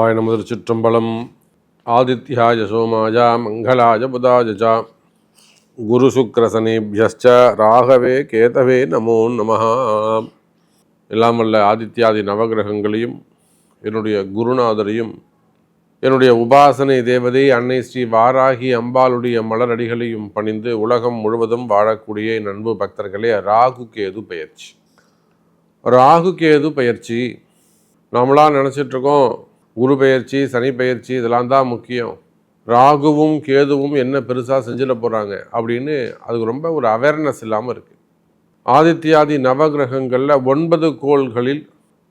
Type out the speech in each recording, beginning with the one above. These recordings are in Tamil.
சிவாய நம. திருச்சிற்றம்பலம். ஆதித்யாய சோமாய மங்களாய புதாய குரு சுக்ரசனேபியஸ்ச ராகவே கேதவே நமோ நமஹ. எல்லாம் வல்ல ஆதித்யாதி நவகிரகங்களையும் என்னுடைய குருநாதரையும் என்னுடைய உபாசனை தேவதை அன்னை ஸ்ரீ வாராகி அம்பாளுடைய மலரடிகளையும் பணிந்து உலகம் முழுவதும் வாழக்கூடிய என் அன்பு பக்தர்களே, ராகு கேது பயிற்சி. ராகு கேது பயிற்சி நம்மளாம் நினச்சிட்ருக்கோம் குரு பயிற்சி சனி பயிற்சி இதெல்லாம் தான் முக்கியம், ராகுவும் கேதுவும் என்ன பெருசாக செஞ்சிட போகிறாங்க அப்படின்னு அதுக்கு ரொம்ப ஒரு அவேர்னஸ் இல்லாமல் இருக்குது. ஆதித்யாதி நவகிரகங்களில் 9 கோள்களில்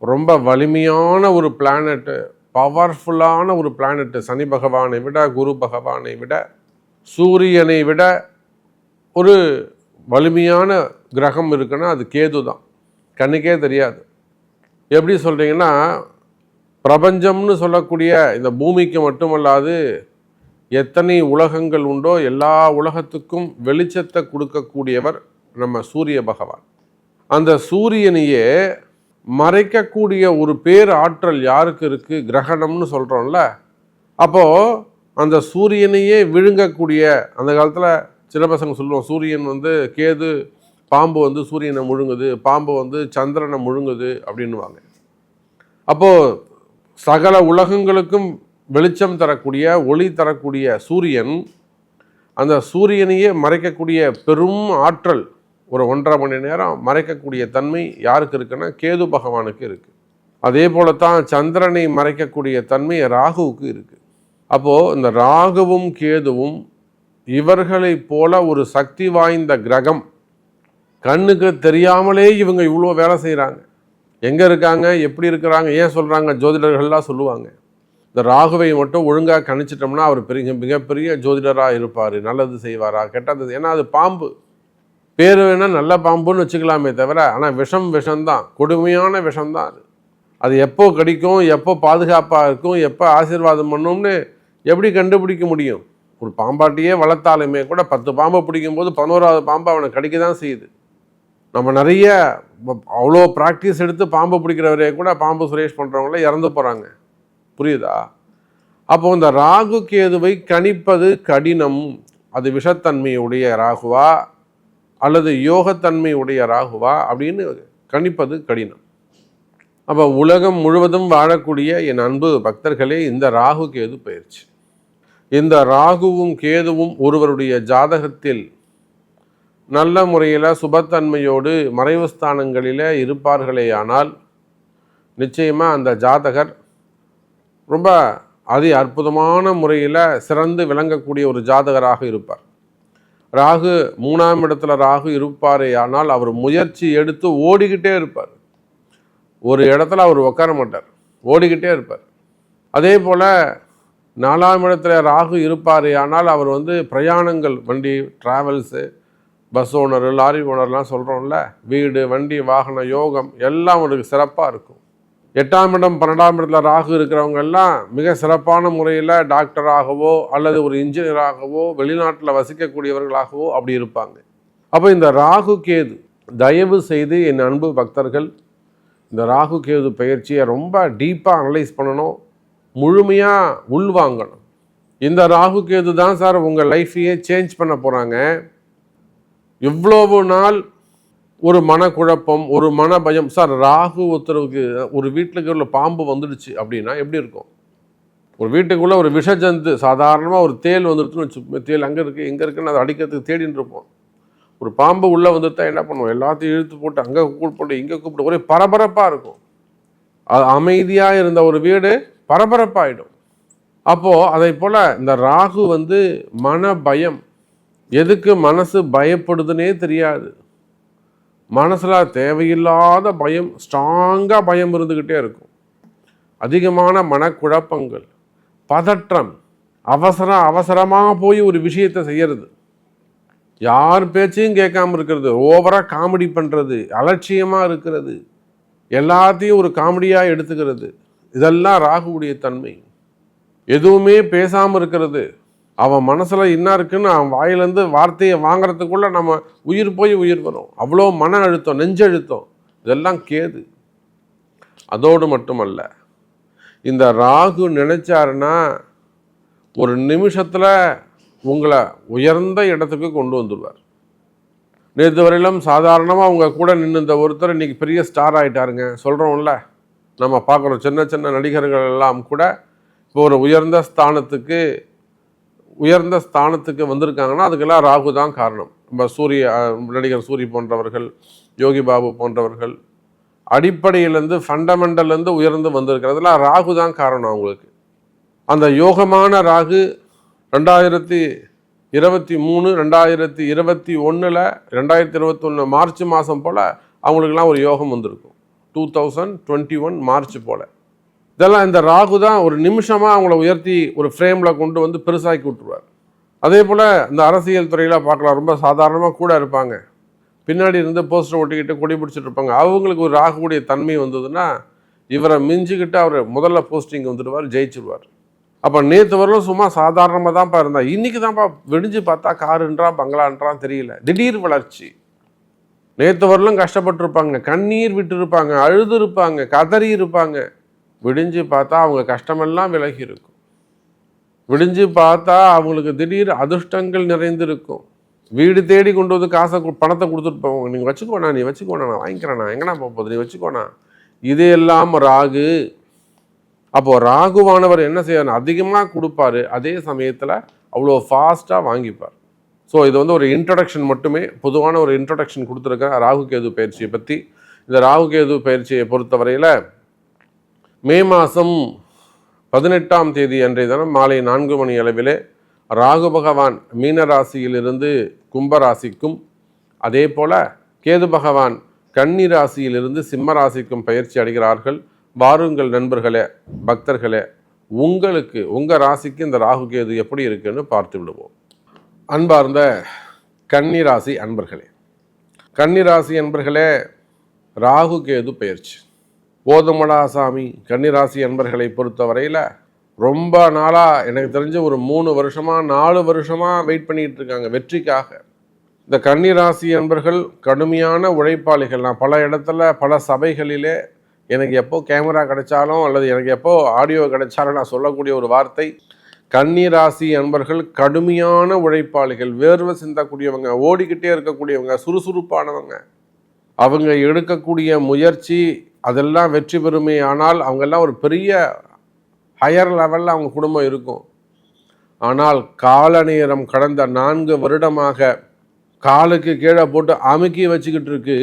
ரொம்ப வலிமையான ஒரு பிளானட்டு, பவர்ஃபுல்லான ஒரு பிளானட்டு, சனி பகவானை விட குரு பகவானை விட சூரியனை விட ஒரு வலிமையான கிரகம் இருக்குன்னா அது கேது தான். கண்ணுக்கே தெரியாது. எப்படி சொல்கிறீங்கன்னா, பிரபஞ்சம்னு சொல்லக்கூடிய இந்த பூமிக்கு மட்டுமல்லாது எத்தனை உலகங்கள் உண்டோ எல்லா உலகத்துக்கும் வெளிச்சத்தை கொடுக்கக்கூடியவர் நம்ம சூரிய பகவான். அந்த சூரியனையே மறைக்கக்கூடிய ஒரு பேர் ஆற்றல் யாருக்கு இருக்குது? கிரகணம்னு சொல்கிறோம்ல. அப்போது அந்த சூரியனையே விழுங்கக்கூடிய, அந்த காலத்தில் சில பசங்க சொல்லுவோம் சூரியன் கேது, பாம்பு சூரியனை முழுங்குது, பாம்பு சந்திரனை முழுங்குது அப்படின்வாங்க. அப்போது சகல உலகங்களுக்கும் வெளிச்சம் தரக்கூடிய ஒளி தரக்கூடிய சூரியன், அந்த சூரியனையே மறைக்கக்கூடிய பெரும் ஆற்றல், ஒரு 1.5 மணி நேரம் மறைக்கக்கூடிய தன்மை யாருக்கு இருக்குன்னா கேது பகவானுக்கு இருக்குது. அதே போலத்தான் சந்திரனை மறைக்கக்கூடிய தன்மை ராகுவுக்கு இருக்குது. அப்போது இந்த ராகுவும் கேதுவும் இவர்களை போல ஒரு சக்தி வாய்ந்த கிரகம். கண்ணுக்கு தெரியாமலே இவங்க இவ்வளோ வேலை செய்கிறாங்க. எங்கே இருக்காங்க, எப்படி இருக்கிறாங்க, ஏன் சொல்கிறாங்க? ஜோதிடர்கள்லாம் சொல்லுவாங்க, இந்த ராகுவை மட்டும் ஒழுங்காக கணிச்சிட்டோம்னா அவர் மிகப்பெரிய ஜோதிடராக இருப்பார், நல்லது செய்வாரா கெட்டது. ஏன்னா அது பாம்பு, பேர் வேணால் நல்ல பாம்புன்னு வச்சுக்கலாமே தவிர, ஆனால் விஷம்தான், கொடுமையான விஷம்தான் அது. அது எப்போ கடிக்கும், எப்போ பாதுகாப்பாக இருக்கும், எப்போ ஆசீர்வாதம் பண்ணும்னு எப்படி கண்டுபிடிக்க முடியும்? ஒரு பாம்பாட்டியே வளர்த்தாலுமே கூட 10 பாம்பை பிடிக்கும்போது 11வது பாம்பு அவனை கடிக்க தான் செய்யுது. நம்ம நிறைய அவ்வளோ ப்ராக்டிஸ் எடுத்து பாம்பு பிடிக்கிறவரே கூட பாம்பு சுரேஷ் பண்ணுறவங்கள இறந்து போகிறாங்க. புரியுதா? அப்போது இந்த ராகு கேதுவை கணிப்பது கடினம். அது விஷத்தன்மையுடைய ராகுவா அல்லது யோகத்தன்மையுடைய ராகுவா அப்படின்னு கணிப்பது கடினம். அப்போ உலகம் முழுவதும் வாழக்கூடிய என் அன்பு பக்தர்களே, இந்த ராகு கேது பயிற்சி, இந்த ராகுவும் கேதுவும் ஒருவருடைய ஜாதகத்தில் நல்ல முறையில் சுபத்தன்மையோடு மறைவு ஸ்தானங்களில் இருப்பார்களே ஆனால் நிச்சயமாக அந்த ஜாதகர் ரொம்ப அற்புதமான முறையில் சிறந்து விளங்கக்கூடிய ஒரு ஜாதகராக இருப்பார். ராகு 3ஆம் இடத்துல ராகு இருப்பாரே ஆனால் அவர் முயற்சி எடுத்து ஓடிக்கிட்டே இருப்பார். ஒரு இடத்துல அவர் உட்கார மாட்டார், ஓடிக்கிட்டே இருப்பார். அதே போல் 4ஆம் இடத்துல ராகு இருப்பாரே ஆனால் அவர் பிரயாணங்கள், வண்டி டிராவல்ஸு, பஸ் ஓனரு, லாரி ஓனர்லாம் சொல்கிறோம்ல, வீடு வண்டி வாகன யோகம் எல்லாம் அவருக்கு சிறப்பாக இருக்கும். 8ஆம் இடம் 12ஆம் இடத்துல ராகு இருக்கிறவங்க எல்லாம் மிக சிறப்பான முறையில் டாக்டராகவோ அல்லது ஒரு இன்ஜினியராகவோ வெளிநாட்டில் வசிக்கக்கூடியவர்களாகவோ அப்படி இருப்பாங்க. அப்போ இந்த ராகு கேது, தயவு செய்து என் அன்பு பக்தர்கள் இந்த ராகு கேது பயிற்சியை ரொம்ப டீப்பாக அனலைஸ் பண்ணணும், முழுமையாக உள்வாங்கணும். இந்த ராகு கேது தான் சார் உங்கள் லைஃப்பையே சேஞ்ச் பண்ண போகிறாங்க. இவ்வளவு நாள் ஒரு மனக்குழப்பம், ஒரு மன பயம். சார் ராகு ஒருத்தருக்கு ஒரு வீட்டுக்கு உள்ள பாம்பு வந்துடுச்சு அப்படின்னா எப்படி இருக்கும்? ஒரு வீட்டுக்குள்ளே ஒரு விஷஜந்து, சாதாரணமாக ஒரு தேல் வந்துடுச்சுன்னு வச்சு, தேல் அங்கே இருக்குது இங்கே இருக்குன்னு அதை அடிக்கிறதுக்கு தேடின்னு இருப்போம். ஒரு பாம்பு உள்ளே வந்துட்டா என்ன பண்ணுவோம்? எல்லாத்தையும் இழுத்து போட்டு அங்கே கூப்பிட்டு இங்கே கூப்பிட்டு ஒரே பரபரப்பாக இருக்கும். அது அமைதியாக இருந்த ஒரு வீடு பரபரப்பாகிடும். அப்போது அதை போல் இந்த ராகு மன பயம். எதுக்கு மனசு பயப்படுதுன்னே தெரியாது. மனசில் தேவையில்லாத பயம், ஸ்ட்ராங்காக பயம் இருந்துக்கிட்டே இருக்கும். அதிகமான மனக்குழப்பங்கள், பதற்றம், அவசரமாக போய் ஒரு விஷயத்தை செய்கிறது, யார் பேச்சையும் கேட்காம இருக்கிறது, ஓவராக காமெடி பண்ணுறது, அலட்சியமாக இருக்கிறது, எல்லாத்தையும் ஒரு காமெடியாக எடுத்துக்கிறது, இதெல்லாம் ராகுவுடைய தன்மை. எதுவுமே பேசாமல் இருக்கிறது, அவன் மனசில் என்ன இருக்குன்னு அவன் வாயிலேருந்து வார்த்தையை வாங்கிறதுக்குள்ளே நம்ம உயிர் போய் உயிர் வரும். அவ்வளோ மன அழுத்தம், நெஞ்சழுத்தம், இதெல்லாம் கேது. அதோடு மட்டுமல்ல, இந்த ராகு நினைச்சாருன்னா ஒரு நிமிஷத்தில் உங்களை உயர்ந்த இடத்துக்கு கொண்டு வந்துடுவார். நேற்று வரையிலும் சாதாரணமாக அவங்க கூட நின்று இந்த ஒருத்தர் இன்றைக்கி பெரிய ஸ்டார் ஆகிட்டாருங்க சொல்கிறோம்ல. நம்ம பார்க்குறோம் சின்ன சின்ன நடிகர்கள் எல்லாம் கூட இப்போ ஒரு உயர்ந்த ஸ்தானத்துக்கு வந்திருக்காங்கன்னா அதுக்கெல்லாம் ராகு தான் காரணம். நம்ம நடிகர் சூரி போன்றவர்கள், யோகி பாபு போன்றவர்கள் அடிப்படையிலேருந்து ஃபண்டமெண்டல்லேருந்து உயர்ந்து வந்திருக்கிறதுலாம் ராகு தான் காரணம் அவங்களுக்கு. அந்த யோகமான ராகு 2023 2021 2021 மார்ச் மாதம் போல் அவங்களுக்கெல்லாம் ஒரு யோகம் வந்திருக்கும். 2021 மார்ச் போல். இதெல்லாம் இந்த ராகு தான் ஒரு நிமிஷமாக அவங்கள உயர்த்தி ஒரு ஃப்ரேமில் கொண்டு வந்து பெருசாக்கி விட்டுருவார். அதே போல் இந்த அரசியல் துறையில் பார்க்கலாம், ரொம்ப சாதாரணமாக கூட இருப்பாங்க, பின்னாடி இருந்து போஸ்டர் ஒட்டிக்கிட்டு கொடி பிடிச்சிட்டு இருப்பாங்க. அவங்களுக்கு ஒரு ராகுடைய தன்மை வந்ததுன்னா இவரை மிஞ்சிக்கிட்டு அவர் முதல்ல போஸ்டிங் வந்துடுவார், ஜெயிச்சிருவார். அப்போ நேற்று வரலும் சும்மா சாதாரணமாக தான்ப்பா இருந்தால், இன்றைக்கி தான்ப்பா விடிஞ்சு பார்த்தா காருன்றான் பங்களான்றான் தெரியல, திடீர் வளர்ச்சி. நேற்று வரலும் கஷ்டப்பட்டுருப்பாங்க, கண்ணீர் விட்டு இருப்பாங்க, அழுது இருப்பாங்க, கதறி இருப்பாங்க. விடிஞ்சு பார்த்தா அவங்க கஷ்டமெல்லாம் விலகி இருக்கும். விடிஞ்சு பார்த்தா அவங்களுக்கு திடீர் அதிர்ஷ்டங்கள் நிறைந்திருக்கும். வீடு தேடி கொண்டு வந்து பணத்தை கொடுத்துட்டு போவாங்க. நீங்கள் வச்சுக்கோண்ணா, நீ வச்சுக்கோண்ணா, நான் வாங்கிக்கிறேண்ணா, எங்கண்ணா போகுது, நீ வச்சுக்கோண்ணா. இதையெல்லாம் ராகு. அப்போது ராகுவானவர் என்ன செய்யணும், அதிகமாக கொடுப்பாரு, அதே சமயத்தில் அவ்வளோ ஃபாஸ்ட்டாக வாங்கிப்பார். ஸோ இது வந்து ஒரு இன்ட்ரடக்ஷன் மட்டுமே, பொதுவான ஒரு இன்ட்ரடக்ஷன் கொடுத்துருக்கேன் ராகு கேது பயிற்சியை பற்றி. இந்த ராகு கேது பயிற்சியை பொறுத்தவரையில் மே மாதம் 18ஆம் தேதி அன்றைய தினம் மாலை 4 மணி அளவிலே ராகு பகவான் மீன ராசியிலிருந்து கும்ப ராசிக்கும், அதே போல் கேது பகவான் கன்னி ராசியிலிருந்து சிம்ம ராசிக்கும் பயிற்சி அடைகிறார்கள். வாருங்கள் நண்பர்களே, பக்தர்களே, உங்களுக்கு உங்கள் ராசிக்கு இந்த ராகு கேது எப்படி இருக்குன்னு பார்த்து விடுவோம். அன்பார்ந்த கன்னிராசி அன்பர்களே, கன்னிராசி அன்பர்களே, ராகு கேது பயிற்சி போதுமடா சாமி. கன்னிராசி அன்பர்களை பொறுத்தவரையில் ரொம்ப நாளாக, எனக்கு தெரிஞ்ச ஒரு 3 வருஷமாக 4 வருஷமாக வெயிட் பண்ணிகிட்டு இருக்காங்க வெற்றிக்காக. இந்த கன்னிராசி அன்பர்கள் கடுமையான உழைப்பாளிகள். நான் பல இடத்துல பல சபைகளிலே எனக்கு எப்போ கேமரா கிடைச்சாலும் அல்லது எனக்கு எப்போ ஆடியோ கிடைச்சாலும் நான் சொல்லக்கூடிய ஒரு வார்த்தை, கன்னிராசி அன்பர்கள் கடுமையான உழைப்பாளிகள், வேர்வை சிந்தக்கூடியவங்க, ஓடிக்கிட்டே இருக்கக்கூடியவங்க, சுறுசுறுப்பானவங்க. அவங்க எடுக்கக்கூடிய முயற்சி அதெல்லாம் வெற்றி பெறுமே. ஆனால் அவங்கெல்லாம் ஒரு பெரிய ஹையர் லெவலில் அவங்க குடும்பம் இருக்கும். ஆனால் கால நேரம் கடந்த 4 வருடமாக காலுக்கு கீழே போட்டு அமுக்கி வச்சுக்கிட்டு இருக்கு.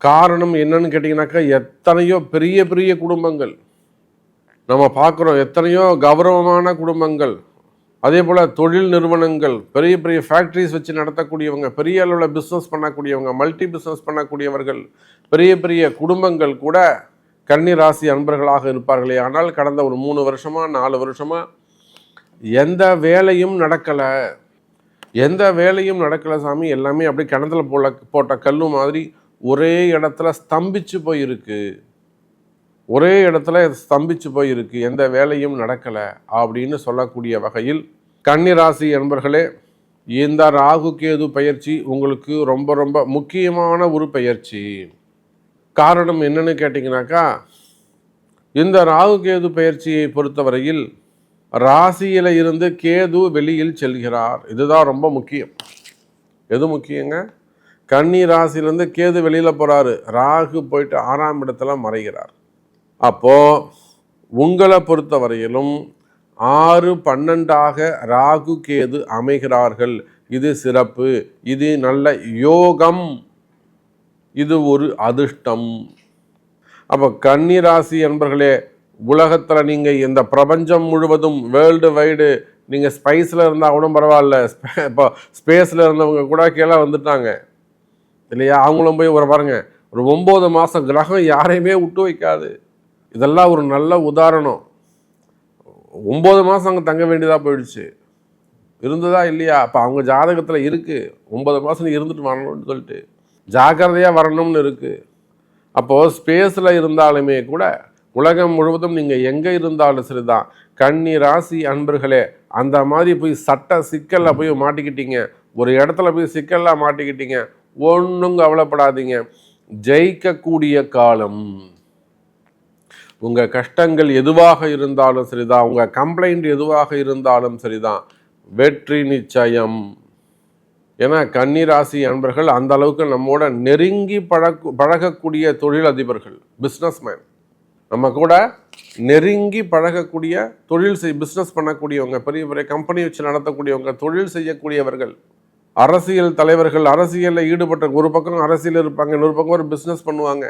காரணம் என்னன்னு கேட்டிங்கனாக்கா, எத்தனையோ பெரிய பெரிய குடும்பங்கள் நம்ம பார்க்குறோம், எத்தனையோ கௌரவமான குடும்பங்கள், அதே போல் தொழில் நிறுவனங்கள், பெரிய பெரிய ஃபேக்ட்ரிஸ் வச்சு நடத்தக்கூடியவங்க, பெரிய அளவில் பிஸ்னஸ் பண்ணக்கூடியவங்க, மல்டி பிஸ்னஸ் பண்ணக்கூடியவர்கள், பெரிய பெரிய குடும்பங்கள் கூட கன்னி ராசி அன்பர்களாக இருப்பார்களே. ஆனால் கடந்த ஒரு 3 வருஷமாக 4 வருஷமாக எந்த வேலையும் நடக்கலை சாமி. எல்லாமே அப்படியே கிணத்துல போட்ட கல்லு மாதிரி ஒரே இடத்துல ஸ்தம்பிச்சு போயிருக்கு, எந்த வேலையும் நடக்கலை அப்படின்னு சொல்லக்கூடிய வகையில் கன்னிராசி அன்பர்களே, இந்த ராகு கேது பயிற்சி உங்களுக்கு ரொம்ப ரொம்ப முக்கியமான ஒரு பயிற்சி. காரணம் என்னன்னு கேட்டிங்கனாக்கா, இந்த ராகு கேது பயிற்சியை பொறுத்தவரையில் ராசியில் இருந்து கேது வெளியில் செல்கிறார். இதுதான் ரொம்ப முக்கியம். எது முக்கியங்க? கன்னி ராசியிலேருந்து கேது வெளியில் போகிறாரு, ராகு போயிட்டு 6ஆம் இடத்துல மறைகிறார். அப்போது உங்களை பொறுத்தவரையிலும் 6, 12 ராகு கேது அமைகிறார்கள். இது சிறப்பு, இது நல்ல யோகம், இது ஒரு அதிர்ஷ்டம். அப்போ கன்னிராசி என்பர்களே, உலகத்தில் நீங்கள் இந்த பிரபஞ்சம் முழுவதும் வேர்ல்டு வைடு நீங்கள் ஸ்பைஸில் இருந்தால் கூட பரவாயில்ல, இப்போ ஸ்பேஸில் இருந்தவங்க கூட கீழே வந்துட்டாங்க இல்லையா? அவங்களும் போய் பாருங்க, ஒரு 9 மாதம் கிரகம் யாரையுமே விட்டு வைக்காது. இதெல்லாம் ஒரு நல்ல உதாரணம். 9 மாதம் அங்கே தங்க வேண்டியதாக போயிடுச்சு. இருந்ததா இல்லையா? அப்போ அவங்க ஜாதகத்தில் இருக்குது 9 மாதம் இருந்துட்டு வரணும்னு சொல்லிட்டு, ஜாக்கிரதையாக வரணும்னு இருக்குது. அப்போது ஸ்பேஸில் இருந்தாலுமே கூட உலகம் முழுவதும் நீங்கள் எங்கே இருந்தாலும் சரிதான். கன்னி ராசி அன்பர்களே, அந்த மாதிரி போய் சட்ட சிக்கலில் போய் மாட்டிக்கிட்டீங்க, ஒரு இடத்துல போய் சிக்கலில் மாட்டிக்கிட்டீங்க, ஒன்றும் கவலைப்படாதீங்க. ஜெயிக்கக்கூடிய காலம், உங்கள் கஷ்டங்கள் எதுவாக இருந்தாலும் சரிதான், உங்கள் கம்ப்ளைண்ட் எதுவாக இருந்தாலும் சரிதான், வெற்றி நிச்சயம். ஏன்னா கன்னிராசி அன்பர்கள் அந்த அளவுக்கு நம்மோட நெருங்கி பழகக்கூடிய தொழில் அதிபர்கள், பிஸ்னஸ்மேன். நம்ம கூட நெருங்கி பழகக்கூடிய பிஸ்னஸ் பண்ணக்கூடியவங்க, பெரிய பெரிய கம்பெனி வச்சு நடத்தக்கூடியவங்க, தொழில் செய்யக்கூடியவர்கள், அரசியல் தலைவர்கள், அரசியலில் ஈடுபட்ட, ஒரு பக்கம் அரசியல் இருப்பாங்க, இன்னொரு பக்கம் ஒரு பிஸ்னஸ் பண்ணுவாங்க,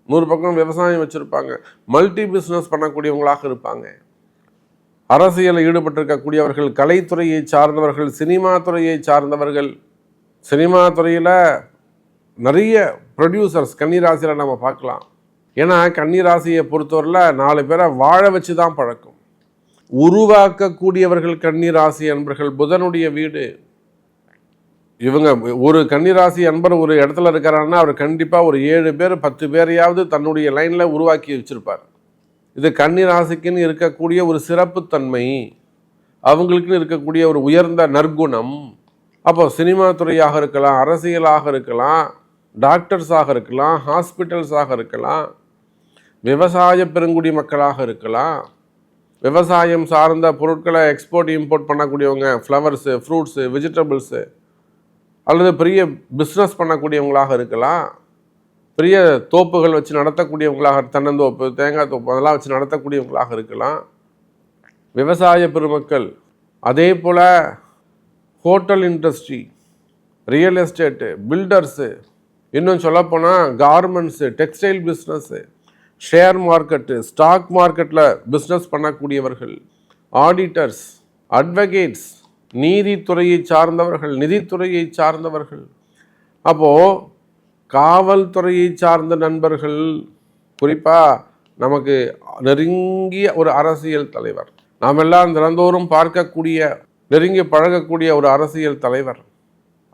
இன்னொரு பக்கம் விவசாயம் வச்சுருப்பாங்க, மல்டி பிஸ்னஸ் பண்ணக்கூடியவங்களாக இருப்பாங்க. அரசியலில் ஈடுபட்டிருக்கக்கூடியவர்கள், கலைத்துறையை சார்ந்தவர்கள், சினிமா துறையை சார்ந்தவர்கள். சினிமா துறையில் நிறைய ப்ரொடியூசர்ஸ் கன்னிராசியில் நம்ம பார்க்கலாம். ஏன்னா கன்னிராசியை பொறுத்தவரையில் 4 பேரை வாழ வச்சு தான் பழக்கம். உருவாக்கக்கூடியவர்கள் கன்னிராசி அன்பர்கள், புதனுடைய வீடு. இவங்க ஒரு கன்னிராசி அன்பர் ஒரு இடத்துல இருக்கிறாருன்னா அவர் கண்டிப்பாக ஒரு 7 பேர் 10 பேரையாவது தன்னுடைய லைனில் உருவாக்கி வச்சுருப்பார். இது கன்னிராசிக்குன்னு இருக்கக்கூடிய ஒரு சிறப்புத்தன்மை, அவங்களுக்குன்னு இருக்கக்கூடிய ஒரு உயர்ந்த நற்குணம். அப்போ சினிமா துறையாக இருக்கலாம், அரசியலாக இருக்கலாம், டாக்டர்ஸாக இருக்கலாம், ஹாஸ்பிட்டல்ஸாக இருக்கலாம், விவசாய பெருங்குடி மக்களாக இருக்கலாம், விவசாயம் சார்ந்த பொருட்களை எக்ஸ்போர்ட் இம்போர்ட் பண்ணக்கூடியவங்க, ஃப்ளவர்ஸு, ஃப்ரூட்ஸு, வெஜிடபிள்ஸு, அல்லது பெரிய பிஸ்னஸ் பண்ணக்கூடியவங்களாக இருக்கலாம், பெரிய தோப்புகள் வச்சு நடத்தக்கூடியவங்களாக, தென்னந்தோப்பு, தேங்காய் தோப்பு அதெல்லாம் வச்சு நடத்தக்கூடியவங்களாக இருக்கலாம், விவசாய பெருமக்கள். அதே போல் hotel industry, real estate, builders, இன்னும் சொல்லப்போனால் garments, textile business, share market, stock மார்க்கெட்டில் பிஸ்னஸ் பண்ணக்கூடியவர்கள், ஆடிட்டர்ஸ், அட்வொகேட்ஸ், நீதித்துறையை சார்ந்தவர்கள், நிதித்துறையை சார்ந்தவர்கள். அப்போது காவல்துறையை சார்ந்த நண்பர்கள், குறிப்பாக நமக்கு நெருங்கிய ஒரு அரசியல் தலைவர், நாம் எல்லாம் தினந்தோறும் பார்க்கக்கூடிய, நெருங்கி பழகக்கூடிய ஒரு அரசியல் தலைவர்.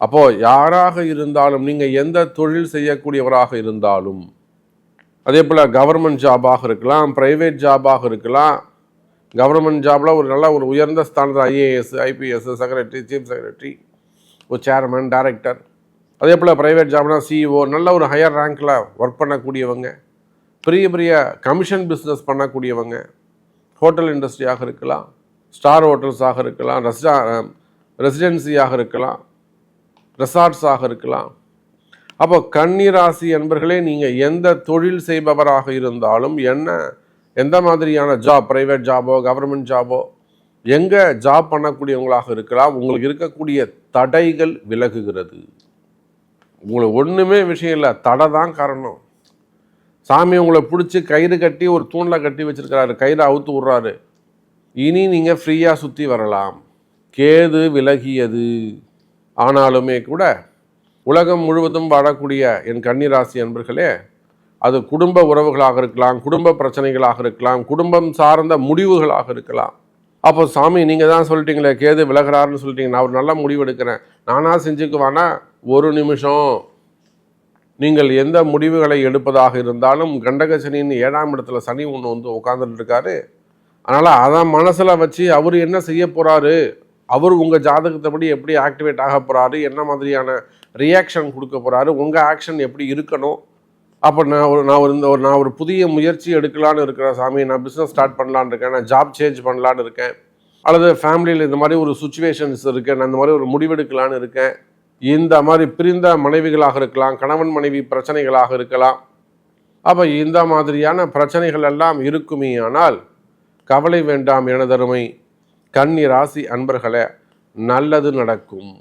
அப்போது யாராக இருந்தாலும், நீங்கள் எந்த தொழில் செய்யக்கூடியவராக இருந்தாலும், அதே போல் கவர்மெண்ட் ஜாபாக இருக்கலாம், ப்ரைவேட் ஜாபாக இருக்கலாம். கவர்மெண்ட் ஜாபில் ஒரு நல்ல ஒரு உயர்ந்த ஸ்தானத்தில் IAS, IPS, secretary, chief secretary, ஒரு சேர்மன், டைரக்டர். அதே போல் ப்ரைவேட் ஜாப்னா சிஇஓ, நல்ல ஒரு ஹையர் ரேங்கில் ஒர்க் பண்ணக்கூடியவங்க, பெரிய பெரிய கமிஷன் பிஸ்னஸ் பண்ணக்கூடியவங்க, ஹோட்டல் இண்டஸ்ட்ரியாக இருக்கலாம், ஸ்டார் ஹோட்டல்ஸாக இருக்கலாம், ரெசிடென்சியாக இருக்கலாம், ரெசார்ட்ஸாக இருக்கலாம். அப்போ கன்னிராசி என்பர்களே, நீங்கள் எந்த தொழில் செய்பவராக இருந்தாலும், எந்த மாதிரியான ஜாப், ப்ரைவேட் ஜாபோ கவர்மெண்ட் ஜாபோ, எங்கே ஜாப் பண்ணக்கூடியவங்களாக இருக்கலாம், உங்களுக்கு இருக்கக்கூடிய தடைகள் விலகுகிறது. உங்களுக்கு ஒன்றுமே விஷயம் இல்லை, தடை தான் காரணம். சாமி உங்களை பிடிச்சி கயிறு கட்டி ஒரு தூணில் கட்டி வச்சுருக்கிறாரு, கயிறை அவுத்து விட்றாரு. இனி நீங்கள் ஃப்ரீயாக சுற்றி வரலாம். கேது விலகியது. ஆனாலுமே கூட உலகம் முழுவதும் வாழக்கூடிய என் கன்னிராசி அன்பர்களே, அது குடும்ப உறவுகளாக இருக்கலாம், குடும்ப பிரச்சனைகளாக இருக்கலாம், குடும்பம் சார்ந்த முடிவுகளாக இருக்கலாம். அப்போ சாமி நீங்கள் தான் சொல்லிட்டீங்களே கேது விலகிறாருன்னு சொல்லிட்டீங்க, நான் ஒரு நல்ல முடிவு எடுக்கிறேன், நானாக செஞ்சுக்குவானா? ஒரு நிமிஷம். நீங்கள் எந்த முடிவுகளை எடுப்பதாக இருந்தாலும் கண்டகசனின்னு 7ஆம் இடத்துல சனி ஒன்று வந்து உட்காந்துட்டு இருக்காரு. அதனால் அதை மனசில் வச்சு அவர் என்ன செய்ய போகிறாரு, அவர் உங்கள் ஜாதகத்தைப்படி எப்படி ஆக்டிவேட் ஆக போகிறாரு, என்ன மாதிரியான ரியாக்ஷன் கொடுக்க போகிறாரு, உங்கள் ஆக்ஷன் எப்படி இருக்கணும். அப்போ நான் ஒரு புதிய முயற்சி எடுக்கலான்னு இருக்கிறேன் சாமி, நான் பிஸ்னஸ் ஸ்டார்ட் பண்ணலான்னு இருக்கேன், நான் ஜாப் சேஞ்ச் பண்ணலான்னு இருக்கேன், அல்லது ஃபேமிலியில் இந்த மாதிரி ஒரு சுச்சுவேஷன்ஸ் இருக்குது, நான் இந்த மாதிரி ஒரு முடிவெடுக்கலான்னு இருக்கேன். இந்த மாதிரி பிரிந்த மனைவிகளாக இருக்கலாம், கணவன் மனைவி பிரச்சனைகளாக இருக்கலாம். அப்போ இந்த மாதிரியான பிரச்சனைகள் எல்லாம் இருக்குமே. ஆனால் கவலை வேண்டாம் எனதருமை கன்னி ராசி அன்பர்களே, நல்லது நடக்கும்.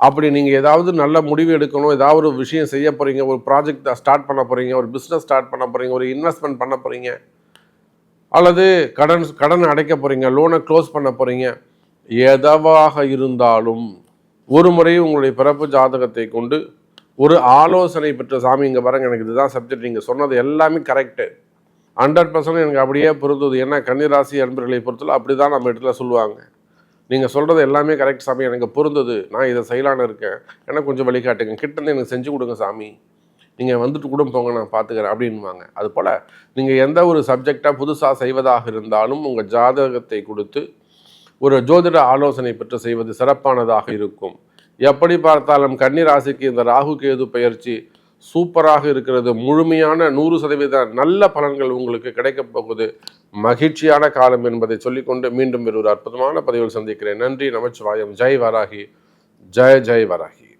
அப்படி நீங்கள் ஏதாவது நல்ல முடிவு எடுக்கணும், ஏதாவது ஒரு விஷயம் செய்ய போகிறீங்க, ஒரு ப்ராஜெக்ட் ஸ்டார்ட் பண்ண போகிறீங்க, ஒரு பிஸ்னஸ் ஸ்டார்ட் பண்ண போகிறீங்க, ஒரு இன்வெஸ்ட்மெண்ட் பண்ண போகிறீங்க, அல்லது கடன் அடைக்க போகிறீங்க, லோனை க்ளோஸ் பண்ண போகிறீங்க, எதுவாக இருந்தாலும் ஒரு முறை உங்களுடைய பிறப்பு ஜாதகத்தை கொண்டு ஒரு ஆலோசனை பெற்ற சாமி இங்கே பாருங்க, எனக்கு இதுதான் சப்ஜெக்ட், நீங்கள் சொன்னது எல்லாமே கரெக்டு, 100% எனக்கு அப்படியே பொருந்தது. ஏன்னா கன்னிராசி அன்பர்களை பொறுத்தவரை அப்படி தான் நம்ம இடத்துல சொல்லுவாங்க, நீங்கள் சொல்கிறது எல்லாமே கரெக்ட் சாமி, எனக்கு பொருந்தது, நான் இதை செய்யலான்னு இருக்கேன், எனக்கு கொஞ்சம் வழிகாட்டுங்க, கிட்டேருந்து எனக்கு செஞ்சு கொடுங்க சாமி, நீங்கள் வந்துட்டு கூட போங்க, நான் பார்த்துக்கிறேன் அப்படின்வாங்க. அதுபோல் நீங்கள் எந்த ஒரு சப்ஜெக்டாக புதுசாக செய்வதாக இருந்தாலும் உங்கள் ஜாதகத்தை கொடுத்து ஒரு ஜோதிட ஆலோசனை பெற்று செய்வது சிறப்பானதாக இருக்கும். எப்படி பார்த்தாலும் கன்னி ராசிக்கு இந்த ராகு கேது பயிற்சி சூப்பராக இருக்கிறது. முழுமையான 100% நல்ல பலன்கள் உங்களுக்கு கிடைக்கப் போகுது. மகிழ்ச்சியான காலம் என்பதை சொல்லிக்கொண்டு மீண்டும் ஒரு அற்புதமான பதிவில் சந்திக்கிறேன். நன்றி, நமச்சிவாயம். ஜெய் வராகி, ஜெய் ஜெய் வராகி.